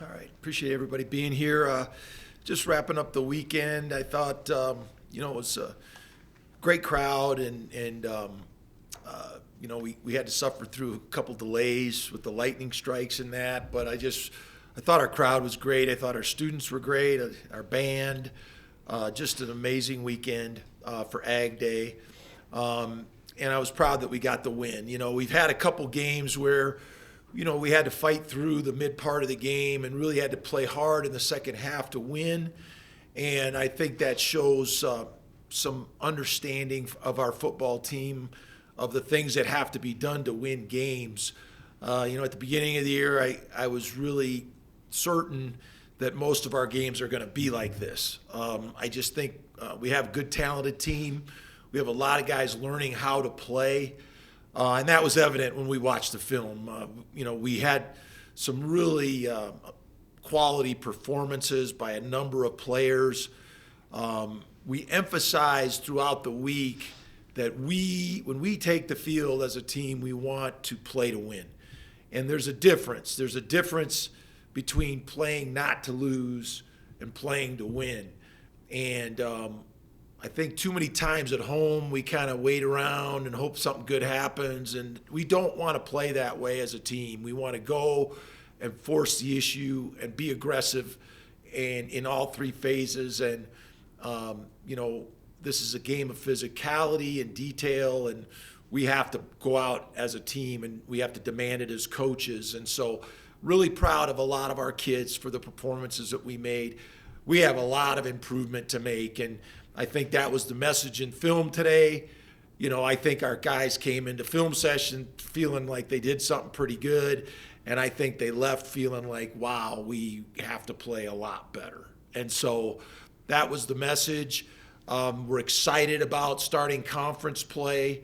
All right. Appreciate everybody being here. Just wrapping up the weekend. I thought, it was a great crowd, and we had to suffer through a couple delays with the lightning strikes and that. But I thought our crowd was great. I thought our students were great. Our band, just an amazing weekend for Ag Day. And I was proud that we got the win. We've had a couple games where we had to fight through the mid part of the game and really had to play hard in the second half to win. And I think that shows some understanding of our football team of the things that have to be done to win games. At the beginning of the year, I was really certain that most of our games are going to be like this. I just think we have a good, talented team. We have a lot of guys learning how to play. And that was evident when we watched the film. We had some really quality performances by a number of players. We emphasized throughout the week that when we take the field as a team, we want to play to win. And there's a difference. There's a difference between playing not to lose and playing to win. And I think too many times at home we kind of wait around and hope something good happens, and we don't want to play that way as a team. We want to go and force the issue and be aggressive and in all three phases. And this is a game of physicality and detail, and we have to go out as a team and we have to demand it as coaches. And so really proud of a lot of our kids for the performances that we made. We have a lot of improvement to make, and I think that was the message in film today. I think our guys came into film session feeling like they did something pretty good, and I think they left feeling like, wow, we have to play a lot better. And so that was the message. We're excited about starting conference play.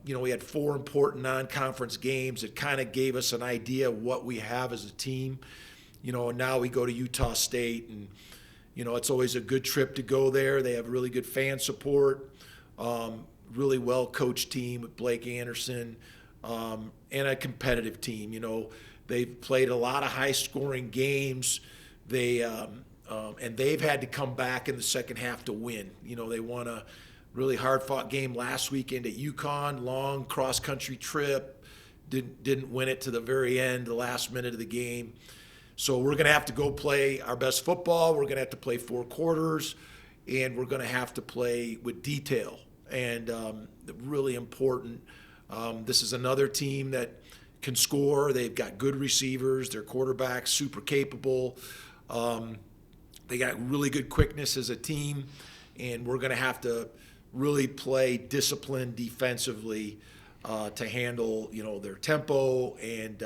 We had 4 important non-conference games. It kind of gave us an idea of what we have as a team. And now we go to Utah State, and it's always a good trip to go there. They have really good fan support, really well-coached team with Blake Anderson, and a competitive team. They've played a lot of high-scoring games. And they've had to come back in the second half to win. They won a really hard-fought game last weekend at UConn, long cross-country trip, didn't win it to the very end, the last minute of the game. So we're going to have to go play our best football. We're going to have to play 4 quarters, and we're going to have to play with detail. And really important. This is another team that can score. They've got good receivers. Their quarterback's super capable. They got really good quickness as a team, and we're going to have to really play disciplined defensively to handle their tempo and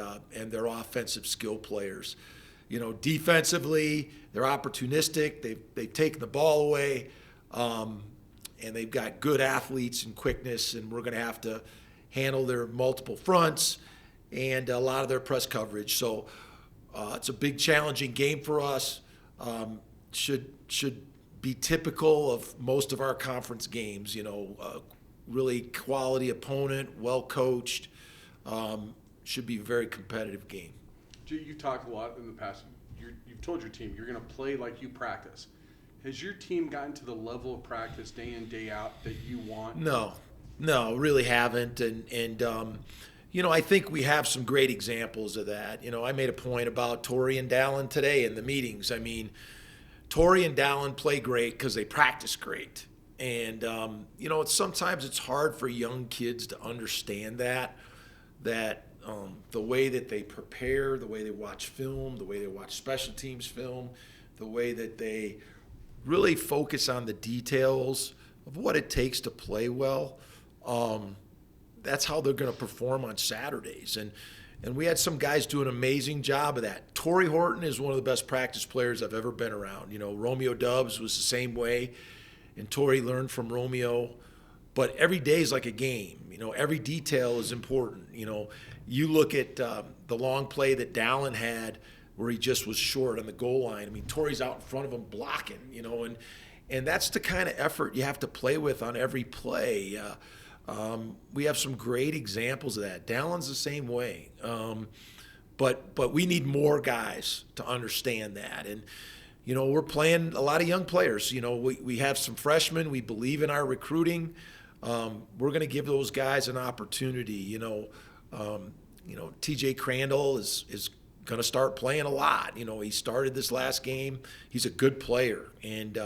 their offensive skill players. Defensively, they're opportunistic. They've taken the ball away, and they've got good athletes and quickness, and we're going to have to handle their multiple fronts and a lot of their press coverage. So it's a big, challenging game for us. Should be typical of most of our conference games. Really quality opponent, well coached. Should be a very competitive game. You talked a lot in the past. You've told your team you're going to play like you practice. Has your team gotten to the level of practice day in, day out that you want? No, really haven't. And I think we have some great examples of that. I made a point about Torrey and Dallin today in the meetings. I mean, Torrey and Dallin play great because they practice great. And, sometimes it's hard for young kids to understand that the way that they prepare, the way they watch film, the way they watch special teams film, the way that they really focus on the details of what it takes to play well, that's how they're going to perform on Saturdays. And we had some guys do an amazing job of that. Torrey Horton is one of the best practice players I've ever been around. Romeo Dubs was the same way, and Torrey learned from Romeo. But every day is like a game. Every detail is important. You look at the long play that Dallin had where he just was short on the goal line. I mean, Torrey's out in front of him blocking, and that's the kind of effort you have to play with on every play. We have some great examples of that. Dallin's the same way. but we need more guys to understand that. And we're playing a lot of young players. We have some freshmen. We believe in our recruiting. We're going to give those guys an opportunity. TJ Crandall is going to start playing a lot. He started this last game. He's a good player. And,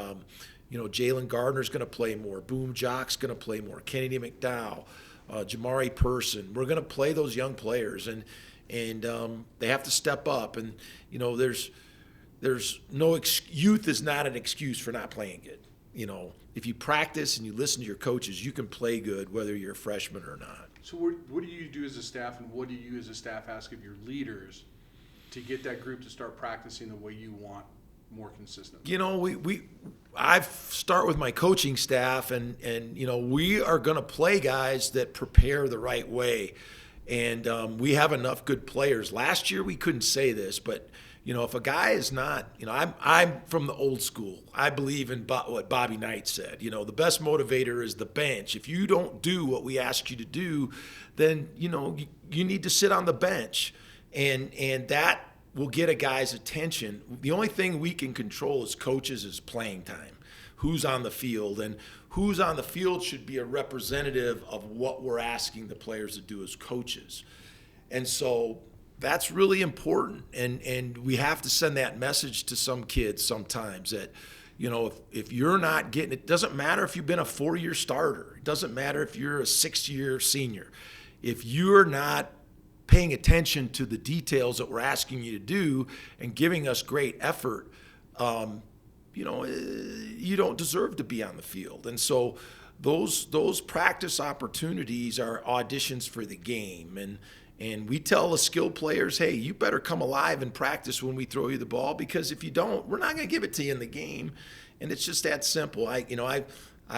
Jalen Gardner's going to play more. Boom Jock's going to play more. Kennedy McDowell, Jamari Person. We're going to play those young players. And they have to step up. And, there's no youth is not an excuse for not playing good. If you practice and you listen to your coaches, you can play good whether you're a freshman or not. So what do you do as a staff, and what do you as a staff ask of your leaders to get that group to start practicing the way you want more consistently? I start with my coaching staff, and we are going to play guys that prepare the right way. And we have enough good players. Last year we couldn't say this, but if a guy is not, I'm from the old school. I believe in what Bobby Knight said. The best motivator is the bench. If you don't do what we ask you to do, then you need to sit on the bench, and that will get a guy's attention. The only thing we can control as coaches is playing time. Who's on the field, and who's on the field should be a representative of what we're asking the players to do as coaches. And so that's really important, and we have to send that message to some kids sometimes that, if you're not getting it, doesn't matter if you've been a 4-year starter. It doesn't matter if you're a 6-year senior. If you're not paying attention to the details that we're asking you to do and giving us great effort, you don't deserve to be on the field. And so those practice opportunities are auditions for the game. And we tell the skilled players, hey, you better come alive in practice when we throw you the ball, because if you don't, we're not going to give it to you in the game. And it's just that simple. I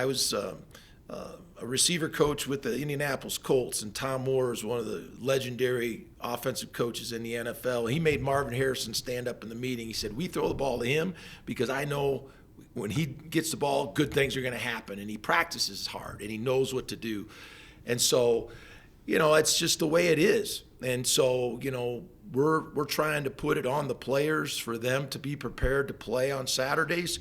was a receiver coach with the Indianapolis Colts, and Tom Moore is one of the legendary offensive coaches in the NFL. He made Marvin Harrison stand up in the meeting. He said, we throw the ball to him because I know when he gets the ball, good things are going to happen. And he practices hard, and he knows what to do. And so, it's just the way it is. And so, we're trying to put it on the players for them to be prepared to play on Saturdays.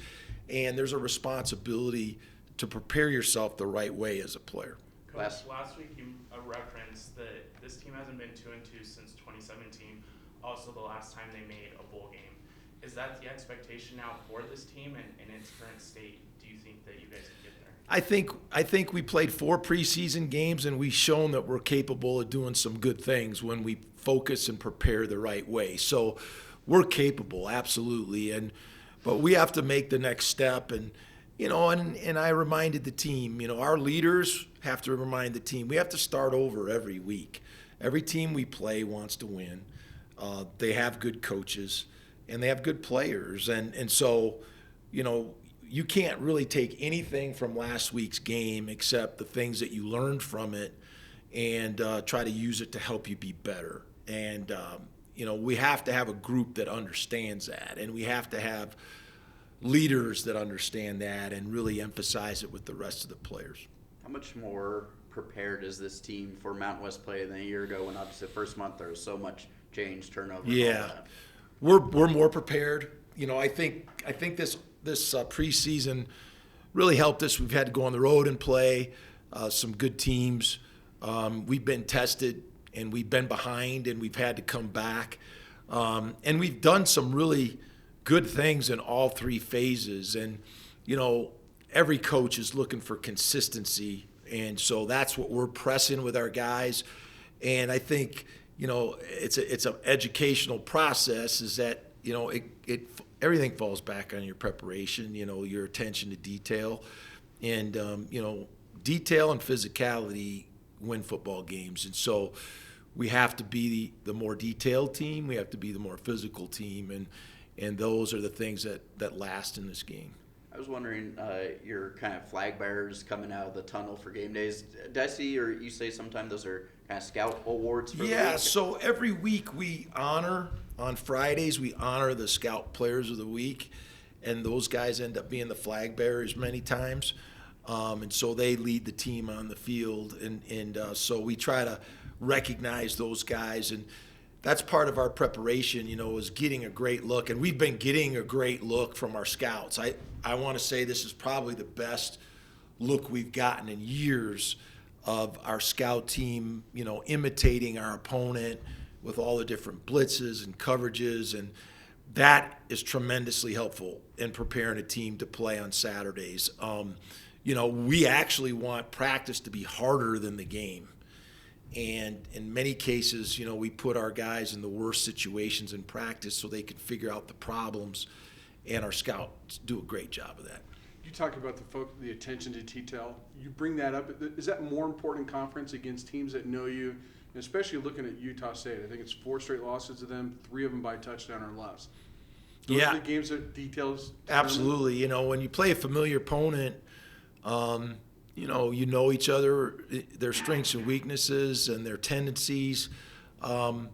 And there's a responsibility to prepare yourself the right way as a player. Coach, last week you referenced that this team hasn't been 2-2 since 2017. Also, the last time they made a bowl game. Is that the expectation now for this team, and in its current state, do you think that you guys can get there? I think we played 4 preseason games, and we've shown that we're capable of doing some good things when we focus and prepare the right way. So we're capable, absolutely. But we have to make the next step. And I reminded the team, our leaders have to remind the team, we have to start over every week. Every team we play wants to win. They have good coaches, and they have good players. And so, you can't really take anything from last week's game except the things that you learned from it, and try to use it to help you be better. And, we have to have a group that understands that, and we have to have leaders that understand that and really emphasize it with the rest of the players. How much more prepared is this team for Mountain West play than a year ago, when obviously the first month there was so much change, turnover? Yeah, we're more prepared. I think this preseason really helped us. We've had to go on the road and play some good teams. We've been tested, and we've been behind, and we've had to come back. And we've done some really good things in all 3 phases. And, every coach is looking for consistency. And so that's what we're pressing with our guys. And I think, it's an educational process, is that, everything falls back on your preparation, your attention to detail. And, detail and physicality win football games. And so we have to be the more detailed team. We have to be the more physical team. And those are the things that last in this game. I was wondering, your kind of flag bearers coming out of the tunnel for game days. Did I see, or you say sometimes those are kind of scout awards for the week? So every week on Fridays, we honor the scout players of the week, and those guys end up being the flag bearers many times. And so they lead the team on the field, and so we try to recognize those guys. And that's part of our preparation, is getting a great look. And we've been getting a great look from our scouts. I want to say this is probably the best look we've gotten in years of our scout team, imitating our opponent with all the different blitzes and coverages. And that is tremendously helpful in preparing a team to play on Saturdays. We actually want practice to be harder than the game. And in many cases, we put our guys in the worst situations in practice so they can figure out the problems, and our scouts do a great job of that. You talk about the attention to detail. You bring that up. Is that more important in conference against teams that know you, and especially looking at Utah State? I think it's 4 straight losses to them, 3 of them by touchdown or less. Those are the games that details. Absolutely. When you play a familiar opponent, you know each other, their strengths and weaknesses and their tendencies, and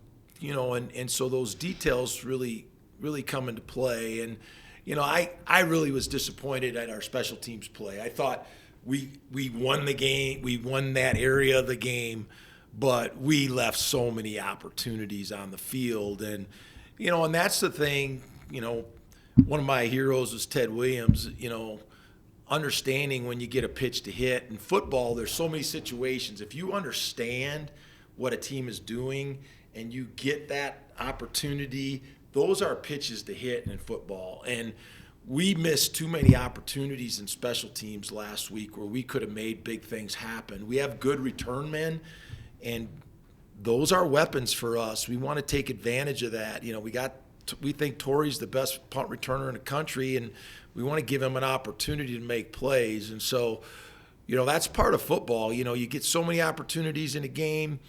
so those details really come into play. And, I really was disappointed at our special teams play. I thought we won the game, we won that area of the game, but we left so many opportunities on the field. And, and that's the thing, one of my heroes was Ted Williams, understanding when you get a pitch to hit. In football, there's so many situations. If you understand what a team is doing and you get that opportunity, those are pitches to hit in football. And we missed too many opportunities in special teams last week where we could have made big things happen. We have good return men, and those are weapons for us. We want to take advantage of that. We think Torrey's the best punt returner in the country, and we want to give him an opportunity to make plays. And so, that's part of football. You get so many opportunities in a game,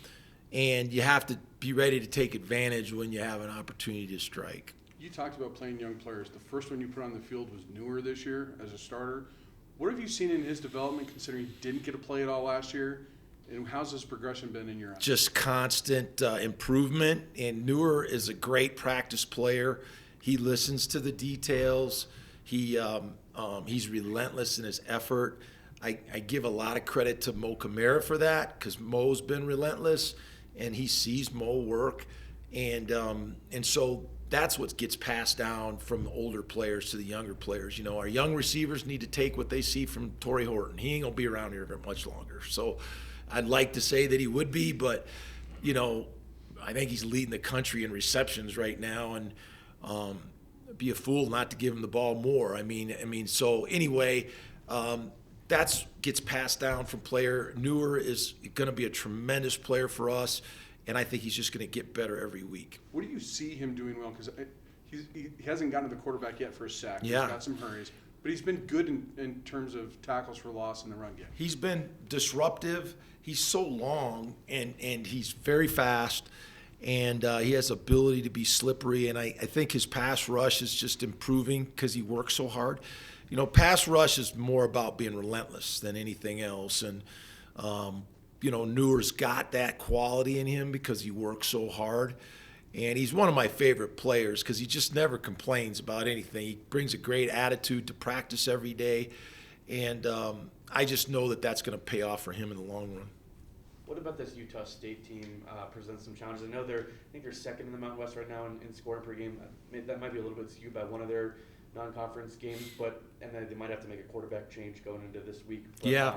and you have to be ready to take advantage when you have an opportunity to strike. You talked about playing young players. The first one you put on the field was Newer this year as a starter. What have you seen in his development, considering he didn't get to play at all last year? And how's his progression been in your eyes? Just constant improvement. And Newer is a great practice player. He listens to the details. He's relentless in his effort. I give a lot of credit to Mo Camara for that, because Mo's been relentless, and he sees Mo work. And so that's what gets passed down from the older players to the younger players. Our young receivers need to take what they see from Torrey Horton. He ain't going to be around here very much longer. So I'd like to say that he would be, but, I think he's leading the country in receptions right now, and be a fool not to give him the ball more. So anyway, that gets passed down from player. Newer is going to be a tremendous player for us, and I think he's just going to get better every week. What do you see him doing well? Because he hasn't gotten to the quarterback yet for a sack. Yeah. He's got some hurries. But he's been good in terms of tackles for loss in the run game. He's been disruptive. He's so long, and he's very fast, and he has ability to be slippery. And I think his pass rush is just improving because he works so hard. Pass rush is more about being relentless than anything else. And, Newer's got that quality in him because he works so hard. And he's one of my favorite players because he just never complains about anything. He brings a great attitude to practice every day. And I just know that that's going to pay off for him in the long run. What about this Utah State team presents some challenges? I know I think they're second in the Mountain West right now in scoring per game. That might be a little bit skewed by one of their non-conference games, and then they might have to make a quarterback change going into this week. But, yeah.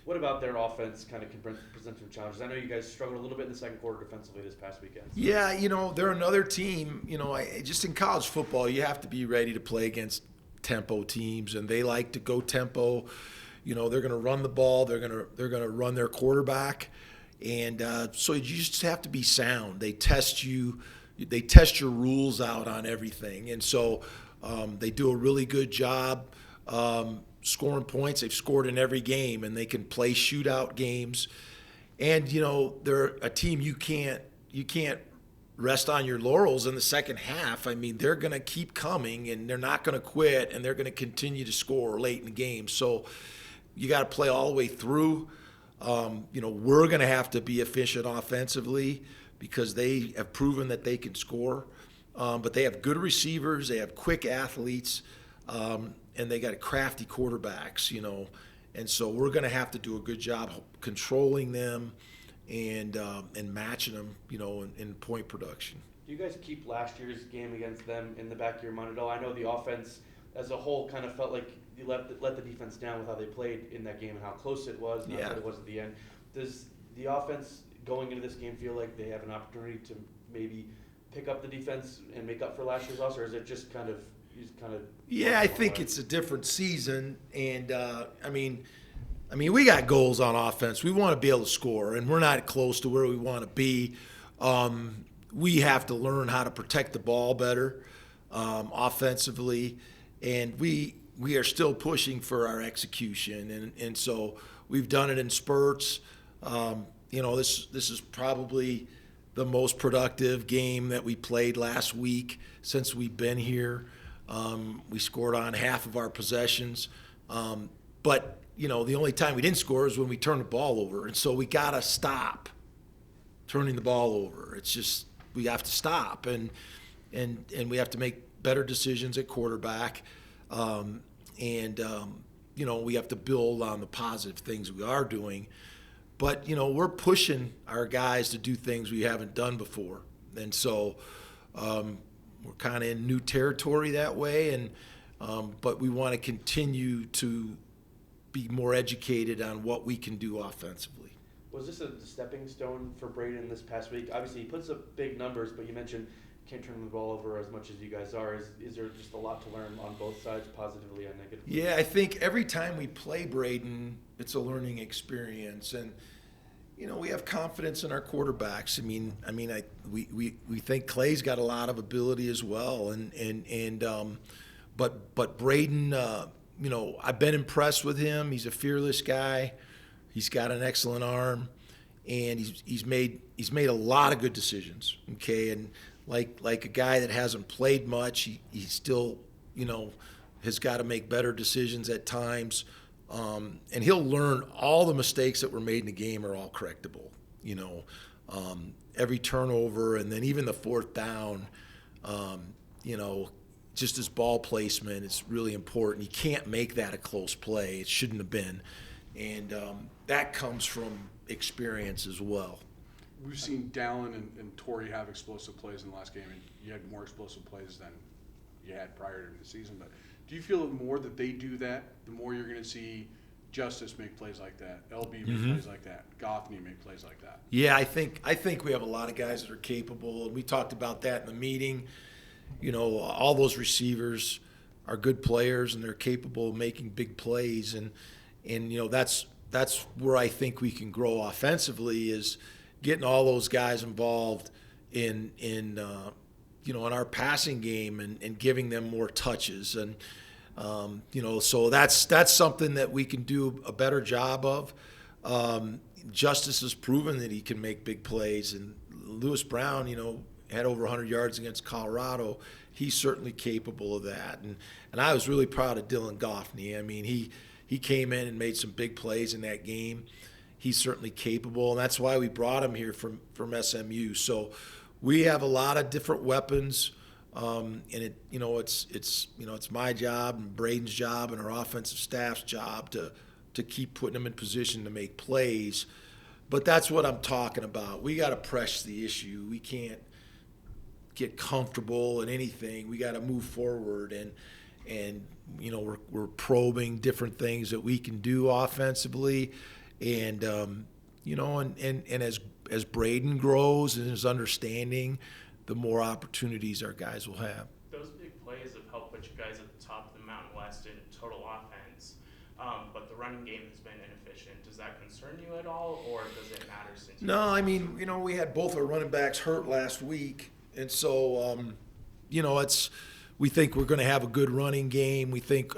What about their offense kind of can present some challenges? I know you guys struggled a little bit in the second quarter defensively this past weekend. Yeah, they're another team. Just in college football, you have to be ready to play against tempo teams, and they like to go tempo. They're going to run the ball. They're going to run their quarterback, and so you just have to be sound. They test you. They test your rules out on everything, and so they do a really good job scoring points. They've scored in every game, and they can play shootout games. And they're a team you can't rest on your laurels in the second half. They're going to keep coming, and they're not going to quit, and they're going to continue to score late in the game. So you got to play all the way through. We're going to have to be efficient offensively because they have proven that they can score. But they have good receivers, they have quick athletes, and they got crafty quarterbacks, and so we're going to have to do a good job controlling them and matching them, in point production. Do you guys keep last year's game against them in the back of your mind at all? I know the offense as a whole kind of felt like you let the defense down with how they played in that game and how close it was and how good it was at the end. Does the offense going into this game feel like they have an opportunity to maybe pick up the defense and make up for last year's loss, or is it just kind of Yeah, I think it's a different season, and I mean, we got goals on offense. We want to be able to score, and we're not close to where we want to be. We have to learn how to protect the ball better offensively, and we are still pushing for our execution, and so we've done it in spurts. This is probably the most productive game that we played last week since we've been here. We scored on half of our possessions, but the only time we didn't score is when we turned the ball over, and so we gotta stop turning the ball over. It's just we have to stop, and we have to make better decisions at quarterback, we have to build on the positive things we are doing. But we're pushing our guys to do things we haven't done before, and so we're kind of in new territory that way. And but we want to continue to be more educated on what we can do offensively. Was this a stepping stone for Braden this past week? Obviously, he puts up big numbers, but you mentioned can't turn the ball over as much as you guys are. Is there just a lot to learn on both sides, positively and negatively? Yeah, I think every time we play Braden, it's a learning experience, and we have confidence in our quarterbacks. We think Clay's got a lot of ability as well, but Braden, I've been impressed with him. He's a fearless guy. He's got an excellent arm, and he's made a lot of good decisions. Okay, and like a guy that hasn't played much, he still has got to make better decisions at times. And he'll learn all the mistakes that were made in the game are all correctable. Every turnover, and then even the fourth down, just his ball placement is really important. You can't make that a close play. It shouldn't have been. And that comes from experience as well. We've seen Dallin and Torrey have explosive plays in the last game, and you had more explosive plays than you had prior to the season. But do you feel the more that they do that, the more you're going to see Justice make plays like that, LB make plays like that, Goffney make plays like that? Yeah, I think we have a lot of guys that are capable, and we talked about that in the meeting. All those receivers are good players, and they're capable of making big plays, and that's where I think we can grow offensively, is getting all those guys involved in our passing game and giving them more touches. And, so that's something that we can do a better job of. Justice has proven that he can make big plays. And Lewis Brown, had over 100 yards against Colorado. He's certainly capable of that. And I was really proud of Dylan Goffney. He came in and made some big plays in that game. He's certainly capable, and that's why we brought him here from SMU. So we have a lot of different weapons, and it's my job and Braden's job and our offensive staff's job to keep putting them in position to make plays. But that's what I'm talking about. We got to press the issue. We can't get comfortable in anything. We got to move forward, and we're probing different things that we can do offensively. And as Braden grows and his understanding, the more opportunities our guys will have. Those big plays have helped put you guys at the top of the Mountain West in total offense, but the running game has been inefficient. Does that concern you at all, or does it matter since? No, we had both our running backs hurt last week, and so we think we're going to have a good running game. We think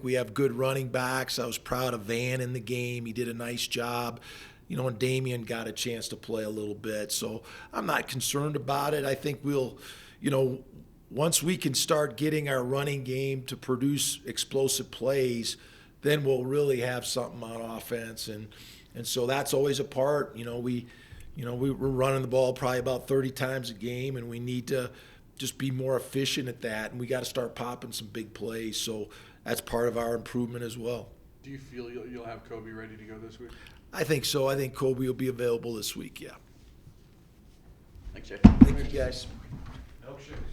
we have good running backs. I was proud of Van in the game. He did a nice job. And Damian got a chance to play a little bit. So I'm not concerned about it. I think we'll, once we can start getting our running game to produce explosive plays, then we'll really have something on offense. And so that's always a part. We're running the ball probably about 30 times a game, and we need to just be more efficient at that. And we got to start popping some big plays. So that's part of our improvement as well. Do you feel you'll have Kobe ready to go this week? I think so. I think Kobe will be available this week, yeah. Thanks, Jay. Thank you, guys. Elk Shaker.